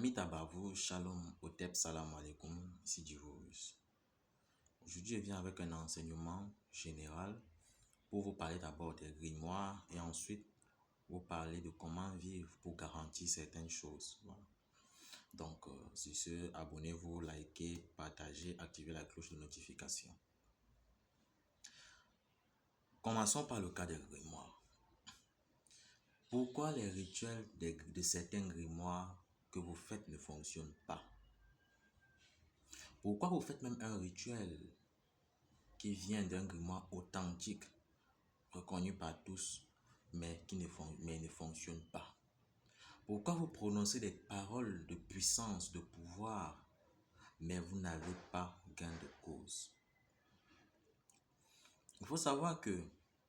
Ami Tabavou, Shalom, Otep, Salam Alaikum, ici Divorce. Aujourd'hui, je viens avec un enseignement général pour vous parler d'abord des grimoires et ensuite vous parler de comment vivre pour garantir certaines choses. Voilà. Donc, sur ce, abonnez-vous, likez, partagez, activez la cloche de notification. Commençons par le cas des grimoires. Pourquoi les rituels de certains grimoires que vous faites ne fonctionnent pas? Pourquoi vous faites même un rituel qui vient d'un grimoire authentique, reconnu par tous, mais qui ne fonctionne pas? Pourquoi vous prononcez des paroles de puissance, de pouvoir, mais vous n'avez pas gain de cause? Il faut savoir que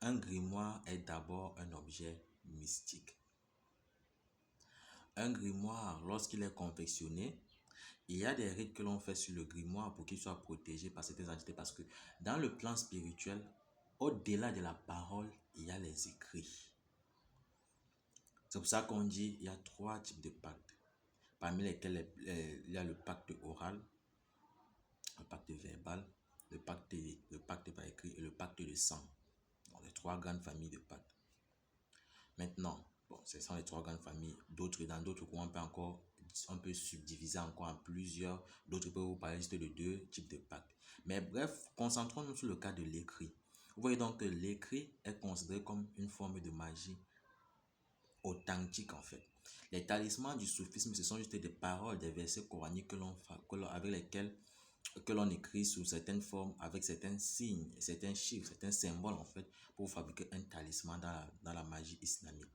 un grimoire est d'abord un objet mystique. Un grimoire, lorsqu'il est confectionné, il y a des rites que l'on fait sur le grimoire pour qu'il soit protégé par certaines entités, parce que dans le plan spirituel, au-delà de la parole, il y a les écrits. C'est pour ça qu'on dit il y a 3 types de pactes, parmi lesquels il y a le pacte oral, le pacte verbal, le pacte par écrit et le pacte de sang. Donc, les 3 grandes familles de pactes. Maintenant, bon, ce sont les 3 grandes familles. Dans d'autres coins, on peut subdiviser encore en plusieurs. D'autres peuvent vous parler juste de 2 types de pactes. Mais bref, concentrons-nous sur le cas de l'écrit. Vous voyez donc que l'écrit est considéré comme une forme de magie authentique en fait. Les talismans du soufisme, ce sont juste des paroles, des versets coraniques avec lesquels l'on écrit sous certaines formes, avec certains signes, certains chiffres, certains symboles en fait, pour fabriquer un talisman dans la magie islamique.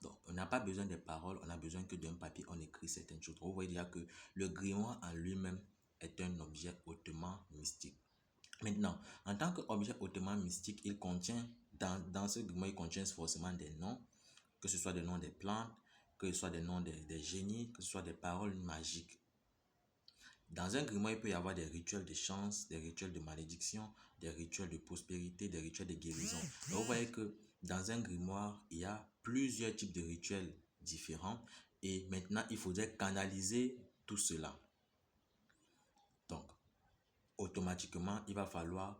Donc, on n'a pas besoin des paroles, on a besoin que d'un papier, on écrit certaines choses. Vous voyez déjà que le grimoire en lui-même est un objet hautement mystique. Maintenant, en tant qu'objet hautement mystique, il contient, dans ce grimoire, il contient forcément des noms, que ce soit des noms des plantes, que ce soit des noms des génies, que ce soit des paroles magiques. Dans un grimoire, il peut y avoir des rituels de chance, des rituels de malédiction, des rituels de prospérité, des rituels de guérison. Donc, vous voyez que dans un grimoire, il y a plusieurs types de rituels différents et maintenant, il faudrait canaliser tout cela. Donc, automatiquement, il va falloir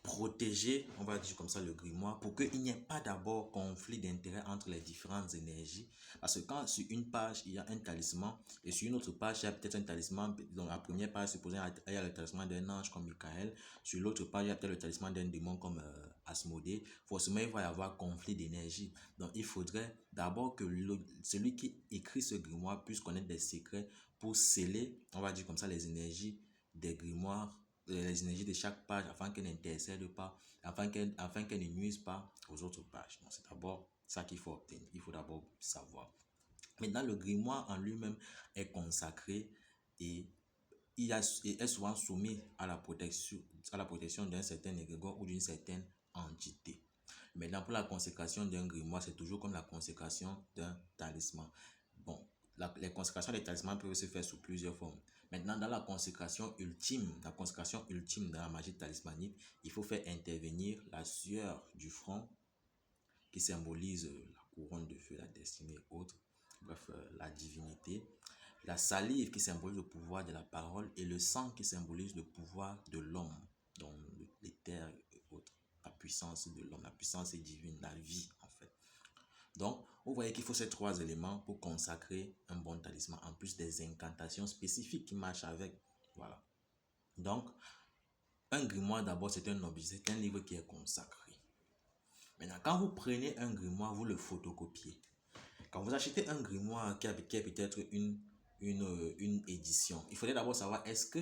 protéger, on va dire comme ça, le grimoire pour qu'il n'y ait pas d'abord conflit d'intérêt entre les différentes énergies. Parce que quand sur une page, il y a un talisman et sur une autre page, il y a peut-être un talisman. Dans la première page, supposons il y a le talisman d'un ange comme Michael. Sur l'autre page, il y a peut-être le talisman d'un démon comme Asmodée. Forcément, il va y avoir conflit d'énergie. Donc, il faudrait d'abord que celui qui écrit ce grimoire puisse connaître des secrets pour sceller, on va dire comme ça, les énergies des grimoires, les énergies de chaque page afin qu'elle n'intercède pas, afin qu'elle ne nuise pas aux autres pages. Donc, c'est d'abord ça qu'il faut obtenir. Il faut d'abord savoir. Maintenant, le grimoire en lui-même est consacré et il est souvent soumis à la protection d'un certain égrégore ou d'une certaine entité. Maintenant, pour la consécration d'un grimoire, c'est toujours comme la consécration d'un talisman. Bon, les consécrations des talismans peuvent se faire sous plusieurs formes. Maintenant, dans la consécration ultime dans la magie talismanique, il faut faire intervenir la sueur du front qui symbolise la couronne de feu, la destinée et autres, bref, la divinité, la salive qui symbolise le pouvoir de la parole et le sang qui symbolise le pouvoir de l'homme, donc les terres et autres, la puissance de l'homme, la puissance est divine, la vie en fait. Donc, vous voyez qu'il faut ces 3 éléments pour consacrer un bon talisman, en plus des incantations spécifiques qui marchent avec. Voilà. Donc, un grimoire, d'abord, c'est un objet, c'est un livre qui est consacré. Maintenant, quand vous prenez un grimoire, vous le photocopiez. Quand vous achetez un grimoire qui a peut-être une édition, il faudrait d'abord savoir est-ce que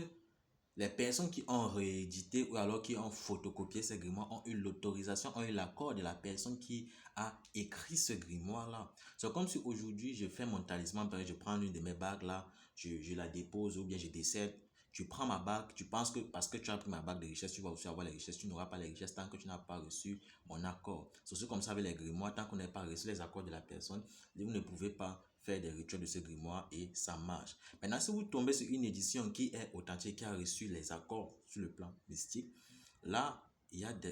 les personnes qui ont réédité ou alors qui ont photocopié ces grimoires ont eu l'autorisation, ont eu l'accord de la personne qui a écrit ce grimoire-là. C'est comme si aujourd'hui je fais mon talisman, je prends une de mes bagues là, je la dépose ou bien je décède. Tu prends ma bague, tu penses que parce que tu as pris ma bague de richesse, tu vas aussi avoir les richesses. Tu n'auras pas les richesses tant que tu n'as pas reçu mon accord. C'est aussi comme ça avec les grimoires, tant qu'on n'a pas reçu les accords de la personne, vous ne pouvez pas faire des rituels de ce grimoire et ça marche. Maintenant, si vous tombez sur une édition qui est authentique, qui a reçu les accords sur le plan mystique, là,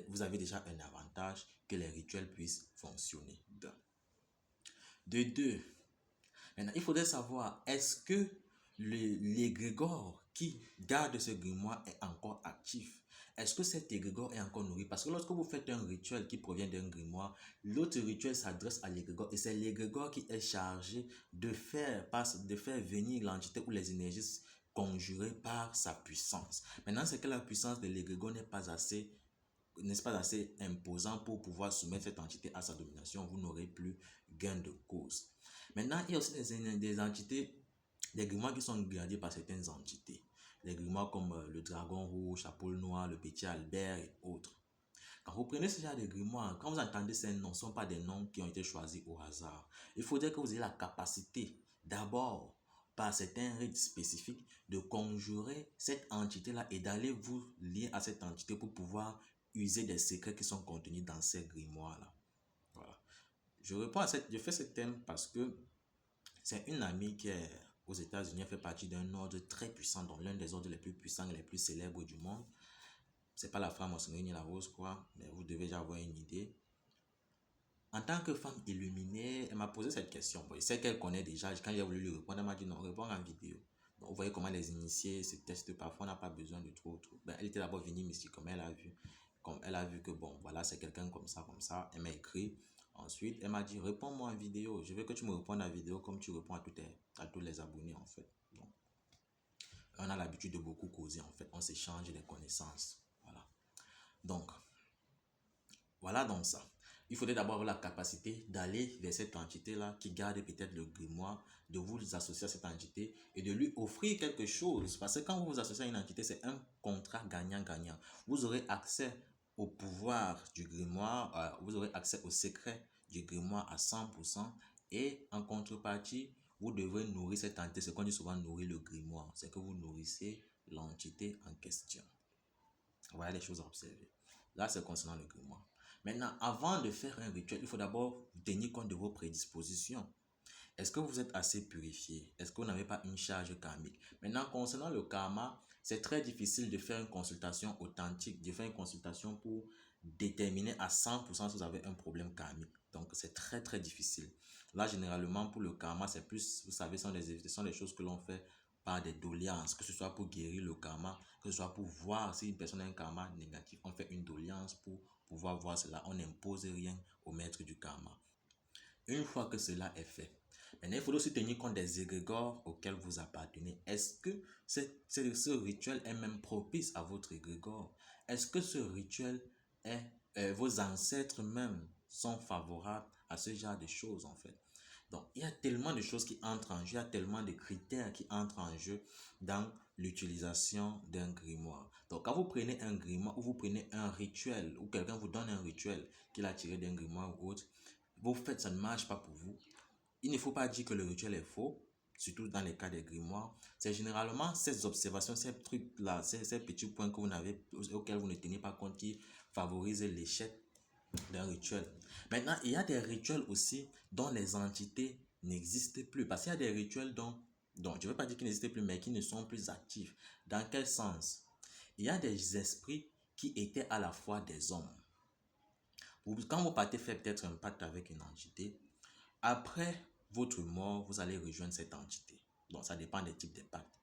vous avez déjà un avantage que les rituels puissent fonctionner. De 2, maintenant, il faudrait savoir, est-ce que l'égrégore qui garde ce grimoire est encore actif. Est-ce que cet égrégore est encore nourri? Parce que lorsque vous faites un rituel qui provient d'un grimoire, l'autre rituel s'adresse à l'égrégore et c'est l'égrégore qui est chargé de faire venir l'entité ou les énergies conjurées par sa puissance. Maintenant, c'est que la puissance de l'égrégore n'est pas assez imposant pour pouvoir soumettre cette entité à sa domination. Vous n'aurez plus gain de cause. Maintenant, il y a aussi des entités, des grimoires qui sont gardés par certaines entités. Les grimoires comme le dragon rouge, la poule noire, le petit Albert et autres. Quand vous prenez ce genre de grimoire, quand vous entendez ces noms, ce ne sont pas des noms qui ont été choisis au hasard. Il faudrait que vous ayez la capacité, d'abord, par certains rites spécifiques, de conjurer cette entité-là et d'aller vous lier à cette entité pour pouvoir user des secrets qui sont contenus dans ces grimoires-là. Voilà. Je fais ce thème parce que c'est une amie qui est aux États-Unis, elle fait partie d'un ordre très puissant, donc l'un des ordres les plus puissants et les plus célèbres du monde. C'est pas la franc-maçonnerie ni la rose, quoi, mais vous devez déjà avoir une idée. En tant que femme illuminée, elle m'a posé cette question. Bon, je sais qu'elle connaît déjà. Quand j'ai voulu lui répondre, elle m'a dit non, réponds en vidéo. Donc, vous voyez comment les initiés se testent parfois, on n'a pas besoin de trop. Ben, elle était d'abord venue mystique, comme elle a vu. Comme elle a vu que bon, voilà, c'est quelqu'un comme ça, comme ça. Elle m'a écrit. Ensuite, elle m'a dit réponds-moi en vidéo. Je veux que tu me répondes en vidéo comme tu réponds à tous les abonnés, en fait. Donc, on a l'habitude de beaucoup causer, en fait. On s'échange des connaissances. Voilà. Donc, voilà donc ça. Il faudrait d'abord avoir la capacité d'aller vers cette entité-là qui garde peut-être le grimoire, de vous associer à cette entité et de lui offrir quelque chose. Parce que quand vous vous associez à une entité, c'est un contrat gagnant-gagnant. Vous aurez accès au pouvoir du grimoire, vous aurez accès au secret du grimoire à 100% et en contrepartie, vous devrez nourrir cette entité. Ce qu'on dit souvent nourrir le grimoire, c'est que vous nourrissez l'entité en question. Voilà les choses à observer. Là, c'est concernant le grimoire. Maintenant, avant de faire un rituel, il faut d'abord tenir compte de vos prédispositions. Est-ce que vous êtes assez purifié? Est-ce que vous n'avez pas une charge karmique? Maintenant, concernant le karma, c'est très difficile de faire une consultation authentique, de faire une consultation pour déterminer à 100% si vous avez un problème karmique. Donc, c'est très, très difficile. Là, généralement, pour le karma, c'est plus, vous savez, ce sont des choses que l'on fait par des doléances, que ce soit pour guérir le karma, que ce soit pour voir si une personne a un karma négatif. On fait une doléance pour pouvoir voir cela. On n'impose rien au maître du karma. Une fois que cela est fait, maintenant, il faut aussi tenir compte des égrégores auxquels vous appartenez. Est-ce que ce rituel est même propice à votre égrégore? Est-ce que ce rituel vos ancêtres même sont favorables à ce genre de choses en fait? Donc, il y a tellement de choses qui entrent en jeu, il y a tellement de critères qui entrent en jeu dans l'utilisation d'un grimoire. Donc, quand vous prenez un grimoire ou vous prenez un rituel ou quelqu'un vous donne un rituel qu'il a tiré d'un grimoire ou autre, vous faites, ça ne marche pas pour vous. Il ne faut pas dire que le rituel est faux, surtout dans les cas des grimoires. C'est généralement ces observations, ces trucs-là, ces petits points que auxquels vous ne tenez pas compte qui favorisent l'échec d'un rituel. Maintenant, il y a des rituels aussi dont les entités n'existent plus. Parce qu'il y a des rituels dont je ne veux pas dire qu'ils n'existent plus, mais qui ne sont plus actifs. Dans quel sens? Il y a des esprits qui étaient à la fois des hommes. Quand vous partez faire peut-être un pacte avec une entité, après votre mort, vous allez rejoindre cette entité. Donc, ça dépend des types de pactes.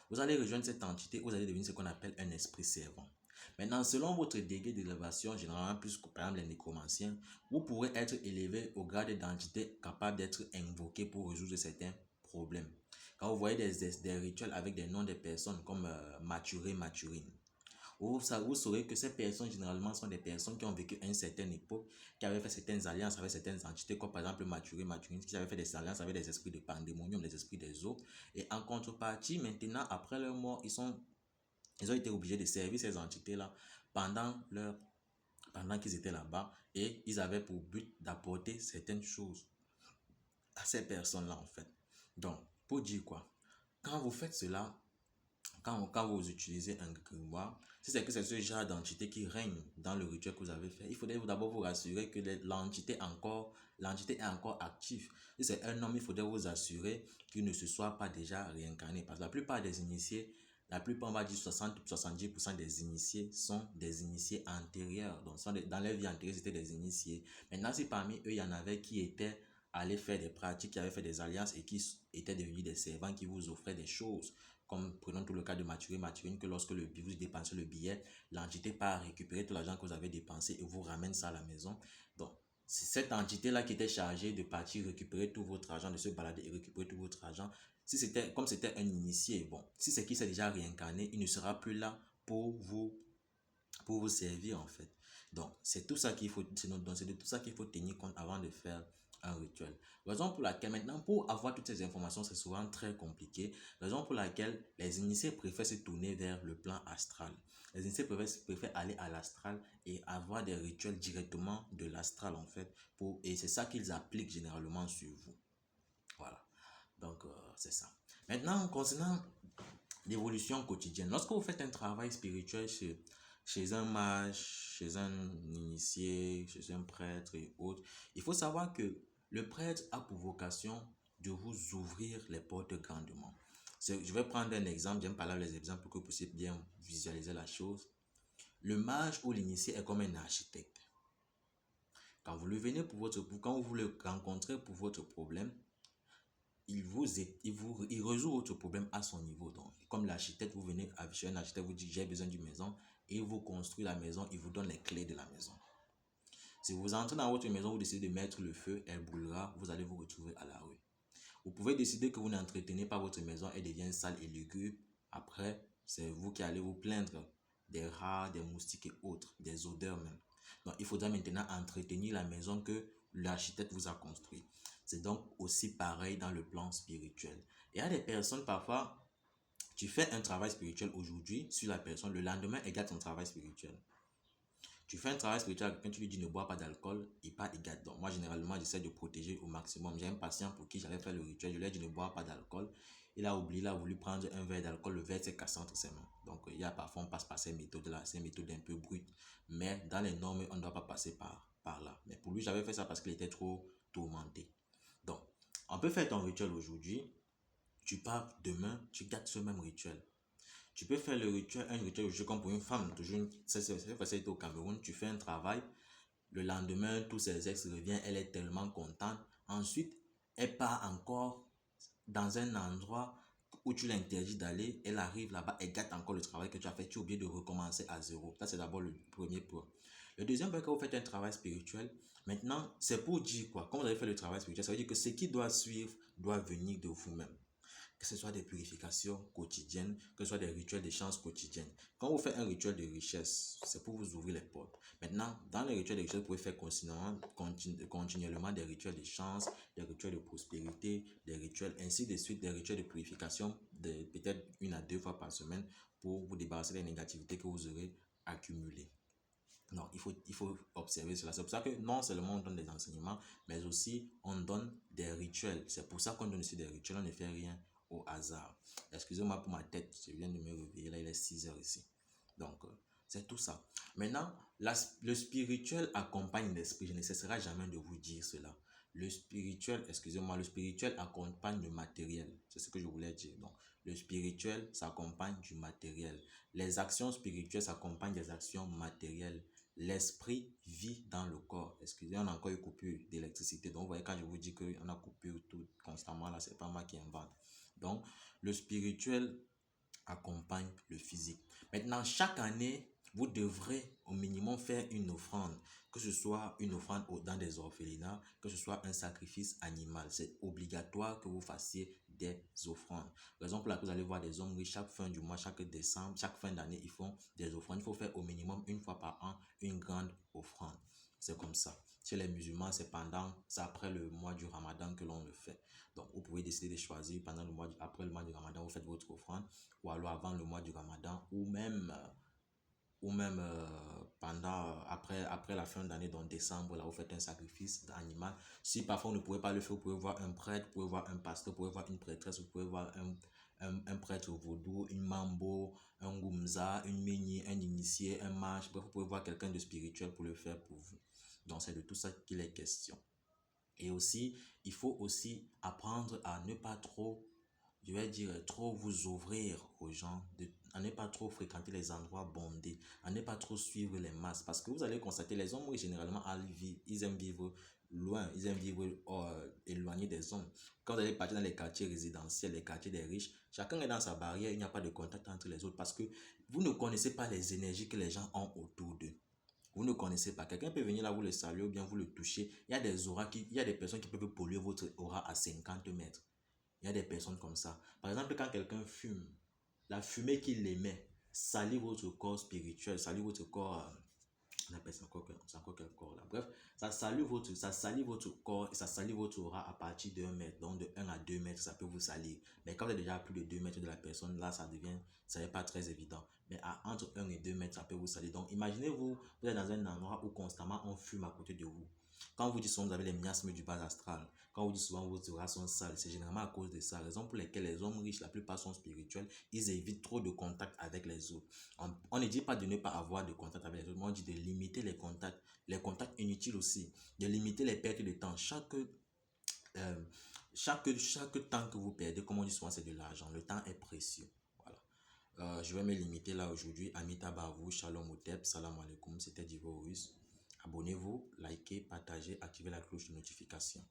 Vous allez rejoindre cette entité, vous allez devenir ce qu'on appelle un esprit servant. Maintenant, selon votre degré d'élévation, généralement plus que par exemple les nécromanciens, vous pourrez être élevé au grade d'entité capable d'être invoqué pour résoudre certains problèmes. Quand vous voyez des rituels avec des noms de personnes comme Maturé, Maturine, vous saurez que ces personnes généralement sont des personnes qui ont vécu à une certaine époque, qui avaient fait certaines alliances avec certaines entités, comme par exemple Maturé, Maturine, qui avaient fait des alliances avec des esprits de pandémonium, des esprits des eaux. Et en contrepartie, maintenant, après leur mort, ils ont été obligés de servir ces entités-là pendant qu'ils étaient là-bas et ils avaient pour but d'apporter certaines choses à ces personnes-là en fait. Donc, pour dire quoi? Quand vous faites cela, quand vous utilisez un grimoire, si c'est que c'est ce genre d'entité qui règne dans le rituel que vous avez fait, il faudrait d'abord vous rassurer que l'entité est encore active. Si c'est un homme, il faudrait vous assurer qu'il ne se soit pas déjà réincarné. Parce que la plupart des initiés, la plupart, on va dire 60-70% des initiés sont des initiés antérieurs. Donc, dans leur vie antérieure, c'était des initiés. Maintenant, si parmi eux, il y en avait qui étaient allaient faire des pratiques, qui avaient fait des alliances et qui étaient devenus des servants qui vous offraient des choses. Comme prenons tout le cas de Mathurine, que lorsque vous dépensez le billet, l'entité part récupérer tout l'argent que vous avez dépensé et vous ramène ça à la maison. Donc, c'est cette entité-là qui était chargée de partir récupérer tout votre argent, de se balader et récupérer tout votre argent. Si c'était, comme c'était un initié, bon, si c'est qui s'est déjà réincarné, il ne sera plus là pour vous servir en fait. Donc, c'est tout ça qu'il faut, c'est de tout ça qu'il faut tenir compte avant de faire un rituel. Raison pour laquelle maintenant, pour avoir toutes ces informations, c'est souvent très compliqué. Raison pour laquelle les initiés préfèrent se tourner vers le plan astral. Les initiés préfèrent aller à l'astral et avoir des rituels directement de l'astral en fait. Et c'est ça qu'ils appliquent généralement sur vous. Voilà. Donc, c'est ça. Maintenant, concernant l'évolution quotidienne. Lorsque vous faites un travail spirituel chez un mage, chez un initié, chez un prêtre et autres, il faut savoir que le prêtre a pour vocation de vous ouvrir les portes grandement. Je vais prendre un exemple, j'aime parler les exemples pour que vous puissiez bien visualiser la chose. Le mage ou l'initié est comme un architecte. Quand vous le venez quand vous le rencontrez pour votre problème, il résout votre problème à son niveau. Donc, comme l'architecte, vous venez chez un architecte, vous dites j'ai besoin d'une maison, et il vous construit la maison, il vous donne les clés de la maison. Si vous entrez dans votre maison, vous décidez de mettre le feu, elle brûlera, vous allez vous retrouver à la rue. Vous pouvez décider que vous n'entretenez pas votre maison, elle devient sale et lugubre. Après, c'est vous qui allez vous plaindre des rats, des moustiques et autres, des odeurs même. Donc, il faudra maintenant entretenir la maison que l'architecte vous a construite. C'est donc aussi pareil dans le plan spirituel. Il y a des personnes, parfois, tu fais un travail spirituel aujourd'hui sur la personne, le lendemain, elle gâte son travail spirituel. Tu fais un travail spirituel, quand tu lui dis ne bois pas d'alcool, il part, il gâte. Donc, moi, généralement, j'essaie de protéger au maximum. J'ai un patient pour qui j'avais fait le rituel, je lui ai dit ne bois pas d'alcool. Il a oublié, il a voulu prendre un verre d'alcool, le verre s'est cassé entre ses mains. Donc, il y a parfois, on passe par ces méthodes-là, ces méthodes un peu brutes. Mais dans les normes, on ne doit pas passer par là. Mais pour lui, j'avais fait ça parce qu'il était trop tourmenté. Donc, on peut faire ton rituel aujourd'hui, tu pars demain, tu gâtes ce même rituel. Tu peux faire un rituel aujourd'hui comme pour une femme, toujours, cette fois-ci au Cameroun, tu fais un travail, le lendemain, tous ses ex reviennent, elle est tellement contente. Ensuite, elle part encore dans un endroit où tu l'interdis d'aller, elle arrive là-bas, elle gâte encore le travail que tu as fait, tu es oublié de recommencer à zéro. Ça, c'est d'abord le premier point. Le deuxième point, quand vous faites un travail spirituel, maintenant, c'est pour dire quoi? Quand vous avez fait le travail spirituel, ça veut dire que ce qui doit suivre doit venir de vous-même. Que ce soit des purifications quotidiennes, que ce soit des rituels de chance quotidiennes. Quand vous faites un rituel de richesse, c'est pour vous ouvrir les portes. Maintenant, dans les rituels de richesse, vous pouvez faire continuellement des rituels de chance, des rituels de prospérité, des rituels, ainsi de suite, des rituels de purification, peut-être 1 à 2 fois par semaine, pour vous débarrasser des négativités que vous aurez accumulées. Non, il faut observer cela. C'est pour ça que non seulement on donne des enseignements, mais aussi on donne des rituels. C'est pour ça qu'on donne aussi des rituels. On ne fait rien au hasard. Excusez-moi pour ma tête, je viens de me réveiller. Là, il est 6 heures ici. Donc, c'est tout ça. Maintenant, le spirituel accompagne l'esprit. Je ne cesserai jamais de vous dire cela. Le spirituel accompagne le matériel. C'est ce que je voulais dire. Donc, le spirituel s'accompagne du matériel. Les actions spirituelles s'accompagnent des actions matérielles. L'esprit vit dans le corps. Excusez, on a encore une coupure d'électricité. Donc, vous voyez, quand je vous dis qu'on a coupure tout constamment, là, c'est pas moi qui invente. Donc, le spirituel accompagne le physique. Maintenant, chaque année, vous devrez au minimum faire une offrande, que ce soit une offrande dans des orphelinats, que ce soit un sacrifice animal. C'est obligatoire que vous fassiez des offrandes. Raison pour laquelle vous allez voir des hommes riches chaque fin du mois, chaque décembre, chaque fin d'année, ils font des offrandes. Il faut faire au minimum 1 fois par an une grande offrande. C'est comme ça. Chez les musulmans, c'est après le mois du Ramadan que l'on le fait. Donc, vous pouvez décider de choisir après le mois du Ramadan, vous faites votre offrande, ou alors avant le mois du Ramadan, ou même après la fin d'année, dans décembre, là, vous faites un sacrifice d'animal. Si parfois vous ne pouvez pas le faire, vous pouvez voir un prêtre, vous pouvez voir un pasteur, vous pouvez voir une prêtresse, vous pouvez voir un prêtre vaudou, une mambo, un goumza, une mini, un initié, un mage. Bref, vous pouvez voir quelqu'un de spirituel pour le faire pour vous. Donc, c'est de tout ça qu'il est question. Et aussi, il faut aussi apprendre à ne pas trop, je vais dire, trop vous ouvrir aux gens, à ne pas trop fréquenter les endroits bondés, à ne pas trop suivre les masses. Parce que vous allez constater, les hommes, oui, généralement, ils aiment vivre loin, ils aiment vivre éloignés des hommes. Quand vous allez partir dans les quartiers résidentiels, les quartiers des riches, chacun est dans sa barrière, il n'y a pas de contact entre les autres parce que vous ne connaissez pas les énergies que les gens ont autour d'eux. Vous ne connaissez pas. Quelqu'un peut venir là, vous le saluer ou bien vous le toucher. Il y a des personnes qui peuvent polluer votre aura à 50 mètres. Il y a des personnes comme ça. Par exemple, quand quelqu'un fume, la fumée qu'il émet salit votre corps spirituel, salit votre corps, on appelle ça encore, c'est encore quel corps là. Bref, ça salit votre corps et ça salit votre aura à partir de 1 mètre. Donc de 1 à 2 mètres, ça peut vous salir. Mais quand vous êtes déjà à plus de 2 mètres de la personne, là, ça n'est pas très évident. Mais entre 1 et 2 mètres, ça peut vous salir. Donc imaginez-vous, vous êtes dans un endroit où constamment on fume à côté de vous. Quand vous dites souvent vous avez les miasmes du bas astral, quand vous dites souvent vos auras sont sales, c'est généralement à cause de ça. Raison pour laquelle les hommes riches, la plupart sont spirituels, ils évitent trop de contact avec les autres. On ne dit pas de ne pas avoir de contact avec les autres, mais on dit de limiter les contacts inutiles aussi, de limiter les pertes de temps. Chaque temps que vous perdez, comme on dit souvent, c'est de l'argent. Le temps est précieux. Voilà. Je vais me limiter là aujourd'hui. Amita Bavu, Shalom Utep, Salam Alaikum, c'était Divorus. Abonnez-vous, likez, partagez, activez la cloche de notification.